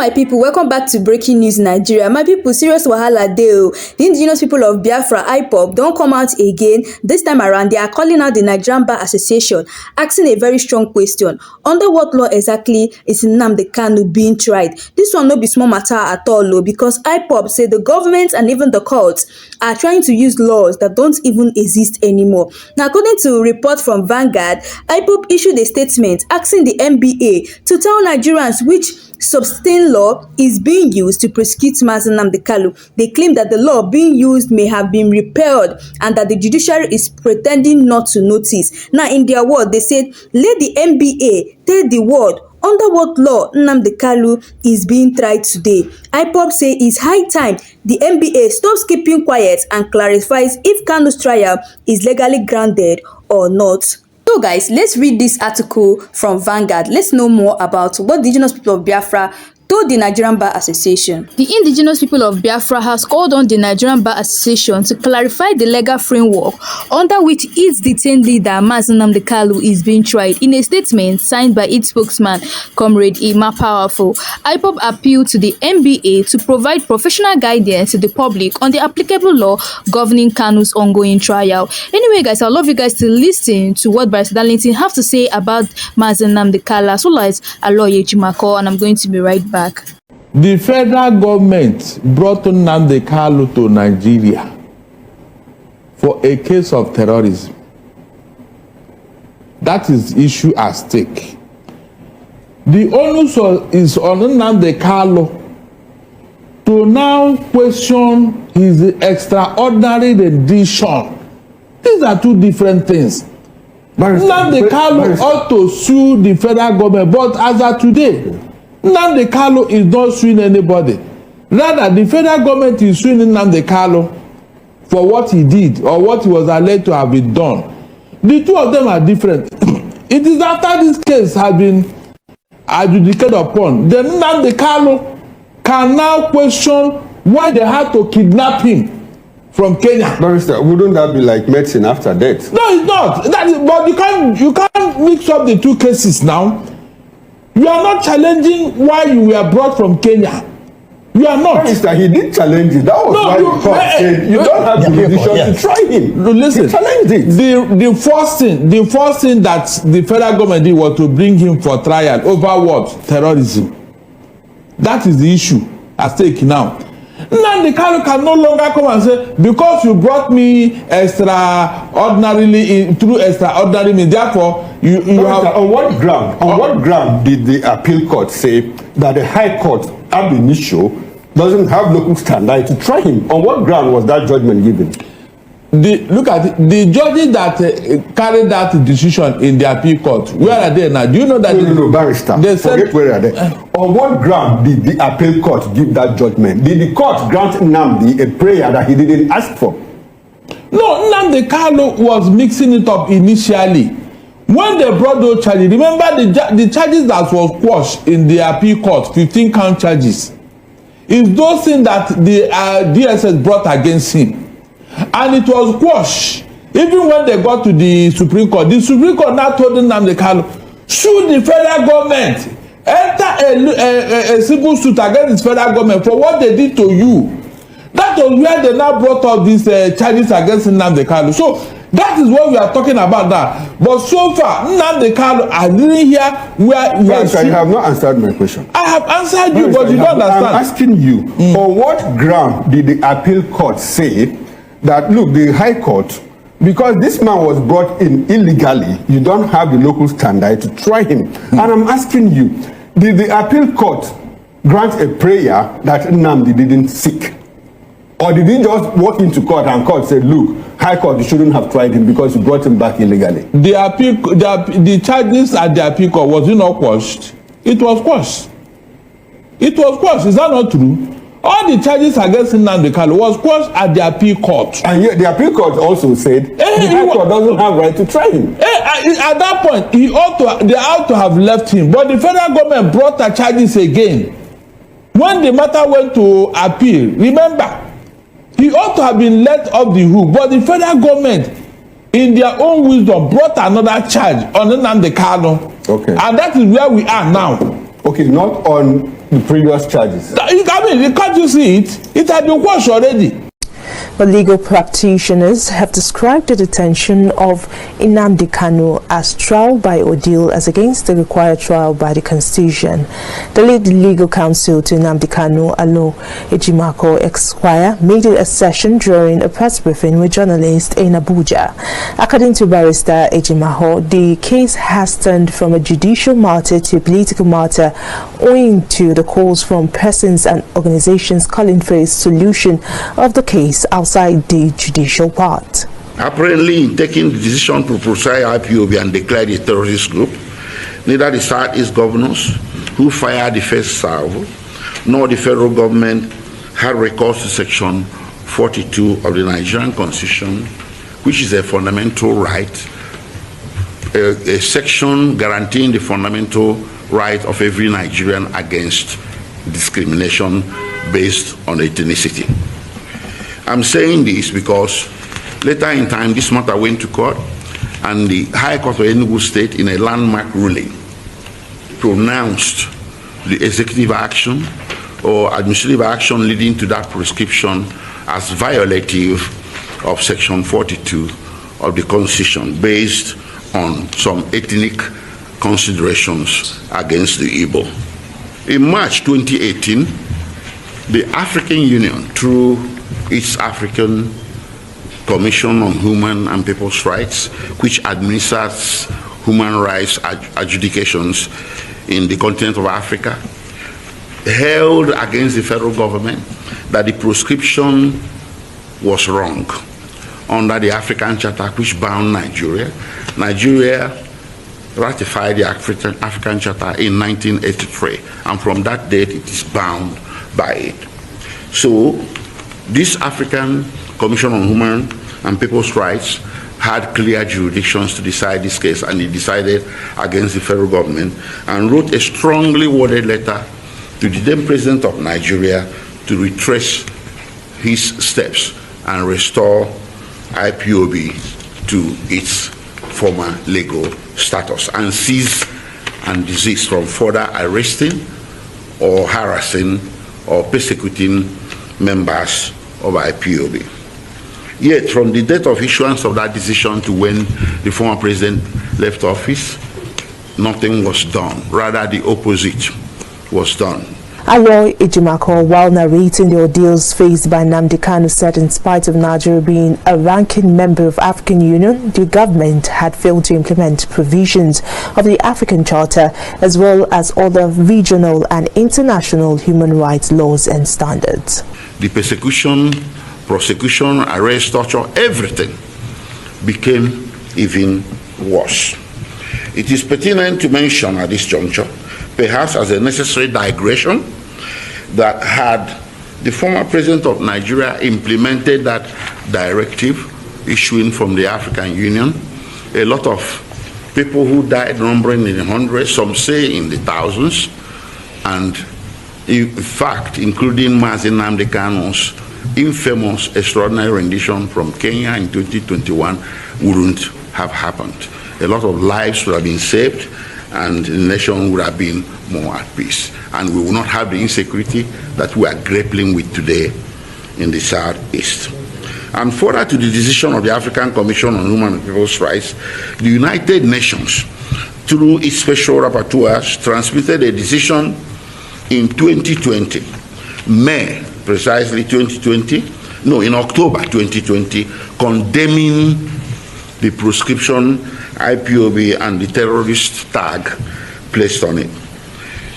my people, welcome back to Breaking News Nigeria. My people, serious wahala dey o. The indigenous people of Biafra, Ipob, don't come out again. This time around, they are calling out the Nigerian Bar Association, asking a very strong question. Under what law exactly is Nnamdi Kanu being tried? This one no be small matter at all, because Ipob say the government and even the courts are trying to use laws that don't even exist anymore. Now, according to a report from Vanguard, Ipob issued a statement asking the NBA to tell Nigerians which substance law is being used to prosecute Nnamdi Kanu. They claim that the law being used may have been repealed and that the judiciary is pretending not to notice. Now, in their word, they said, let the NBA tell the world under what law Nnamdi Kanu is being tried today. Ipob say it's high time the NBA stops keeping quiet and clarifies if Kanu's trial is legally grounded or not. So guys, let's read this article from Vanguard. Let's know more about what the indigenous people of Biafra told the Nigerian Bar Association. The indigenous people of Biafra has called on the Nigerian Bar Association to clarify the legal framework under which its detained leader, Nnamdi Kanu, is being tried. In a statement signed by its spokesman, Comrade Ima Powerful, Ipob appealed to the NBA to provide professional guidance to the public on the applicable law governing Kanu's ongoing trial. Anyway, guys, I'd love you guys to listen to what Barrister Darlington have to say about Nnamdi Kanu, as well as Aloye Jimako, and I'm going to be right back. The federal government brought Nnamdi Kanu to Nigeria for a case of terrorism. That is the issue at stake. The onus is on Nnamdi Kanu to now question his extraordinary rendition. These are two different things. Nnamdi Kanu ought to sue the federal government, but as of today, Nnamdi Kanu is not suing anybody. Rather, the federal government is suing Nnamdi Kanu for what he did or what he was alleged to have been done. The two of them are different. It is after this case has been adjudicated upon, then Nnamdi Kanu can now question why they had to kidnap him from Kenya. Barrister, wouldn't that be like medicine after death? No, it's not. But you can't mix up the two cases now. You are not challenging why you were brought from Kenya. You are not. Barrister, he did challenge it. That was why the court said you don't have the jurisdiction to try him. Listen, he challenged it. The first thing that the federal government did was to bring him for trial over what? Terrorism. That is the issue at stake now. Nnamdi Kanu can no longer come and say, because you brought me extraordinarily through extraordinary means, therefore you have. On what ground? On what ground did the appeal court say that the High Court ab initio doesn't have local standard to try him? On what ground was that judgment given? Look at it. The judges that carried that decision in the appeal court, where are they now? Do you know that? No, Barrister. They forget said, where are they. On what ground did the appeal court give that judgment? Did the court grant Nnamdi a prayer that he didn't ask for? No, Nnamdi Kanu was mixing it up initially. When they brought those charges, remember the charges that was quashed in the appeal court, 15 count charges, is those things that the DSS brought against him. And it was quashed. Even when they got to the Supreme Court now told Nnamdi Kanu, sue the federal government, enter a civil suit against the federal government for what they did to you. That was where they now brought up these charges against Nnamdi Kanu. So that is what we are talking about now. But so far, Nnamdi Kanu, I didn't hear where you are. You have not answered my question. I have answered you, but you don't understand. I'm asking you, on what ground did the appeal court say that, look, the High Court, because this man was brought in illegally, you don't have the local standard to try him. And I'm asking you, did the appeal court grant a prayer that Nnamdi didn't seek? Or did he just walk into court and court said, look, High Court, you shouldn't have tried him because you brought him back illegally? The charges at the appeal court, was it not quashed? It was quashed. It was quashed. Is that not true? All the charges against Nnamdi Kanu was quashed at the appeal court. And yet the appeal court also said the High Court doesn't have right to try him. At that point, they ought to have left him. But the federal government brought the charges again. When the matter went to appeal, remember, he ought to have been let off the hook. But the federal government, in their own wisdom, brought another charge on Nnamdi Kanu. Okay. And that is where we are now. Okay, not on the previous charges. I mean, can't you see it? It had been washed already. But legal practitioners have described the detention of Nnamdi Kanu as trial by ordeal as against the required trial by the Constitution. The lead legal counsel to Nnamdi Kanu, Alo Ejimako Esquire, made it a session during a press briefing with journalists in Abuja. According to Barrister Ejimako, the case has turned from a judicial matter to a political matter owing to the calls from persons and organizations calling for a solution of the case outside the judicial part. Apparently, in taking the decision to proscribe IPOB and declare it a terrorist group, neither the Southeast governors who fired the first salvo nor the federal government had recourse to Section 42 of the Nigerian Constitution, which is a fundamental right, a section guaranteeing the fundamental right of every Nigerian against discrimination based on ethnicity. I'm saying this because later in time this matter went to court, and the High Court of Enugu State, in a landmark ruling, pronounced the executive action or administrative action leading to that prescription as violative of Section 42 of the Constitution based on some ethnic considerations against the Igbo. In March 2018, the African Union, through its African Commission on Human and People's Rights, which administers human rights adjudications in the continent of Africa, held against the federal government that the proscription was wrong under the African Charter, which bound Nigeria. Nigeria ratified the African Charter in 1983, and from that date it is bound by it. So this African Commission on Human and People's Rights had clear jurisdictions to decide this case, and it decided against the federal government and wrote a strongly worded letter to the then President of Nigeria to retrace his steps and restore IPOB to its former legal status and cease and desist from further arresting or harassing or persecuting members of IPOB. Yet, from the date of issuance of that decision to when the former president left office, nothing was done. Rather, the opposite was done. Aloy Ejimako, while narrating the ordeals faced by Nnamdi Kanu, said in spite of Nigeria being a ranking member of African Union, the government had failed to implement provisions of the African Charter as well as other regional and international human rights laws and standards. The persecution, prosecution, arrest, torture, everything became even worse. It is pertinent to mention at this juncture, perhaps as a necessary digression, that had the former president of Nigeria implemented that directive issuing from the African Union, a lot of people who died numbering in the hundreds, some say in the thousands, and in fact, including Nnamdi Kanu's infamous extraordinary rendition from Kenya in 2021, wouldn't have happened. A lot of lives would have been saved, and the nation would have been more at peace. And we will not have the insecurity that we are grappling with today in the Southeast. And further to the decision of the African Commission on Human and People's Rights, the United Nations, through its special rapporteurs, transmitted a decision in 2020, May precisely 2020, no, in October 2020, condemning the proscription, IPOB, and the terrorist tag placed on it.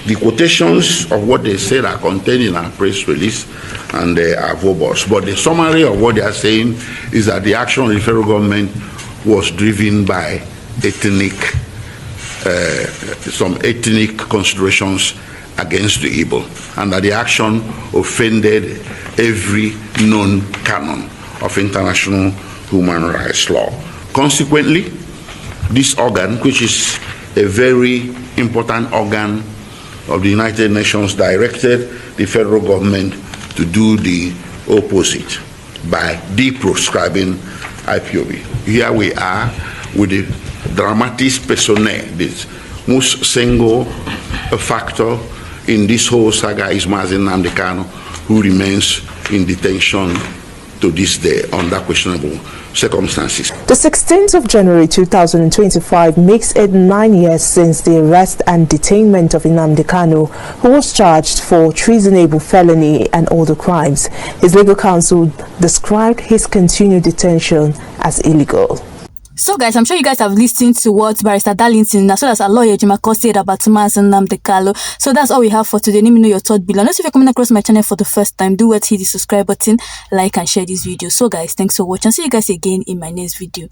The quotations of what they said are contained in our press release, and they are verbose. But the summary of what they are saying is that the action of the federal government was driven by some ethnic considerations against the Igbo, and that the action offended every known canon of international human rights law. Consequently, this organ, which is a very important organ of the United Nations, directed the federal government to do the opposite by deproscribing IPOB. Here we are with the dramatis personae, this most single factor in this whole saga is Mazi Nnamdi Kanu, who remains in detention to this day under questionable circumstances. The 16th of January 2025 makes it 9 years since the arrest and detainment of Nnamdi Kanu, who was charged for treasonable felony and other crimes. His legal counsel described his continued detention as illegal. So guys, I'm sure you guys have listened to what Barrister Darlington as well as our lawyer Jimako said about Mazi Nnamdi Kanu. So that's all we have for today. Let me know your thought below. And also if you're coming across my channel for the first time, do hit the subscribe button, like and share this video. So guys, thanks for watching. See you guys again in my next video.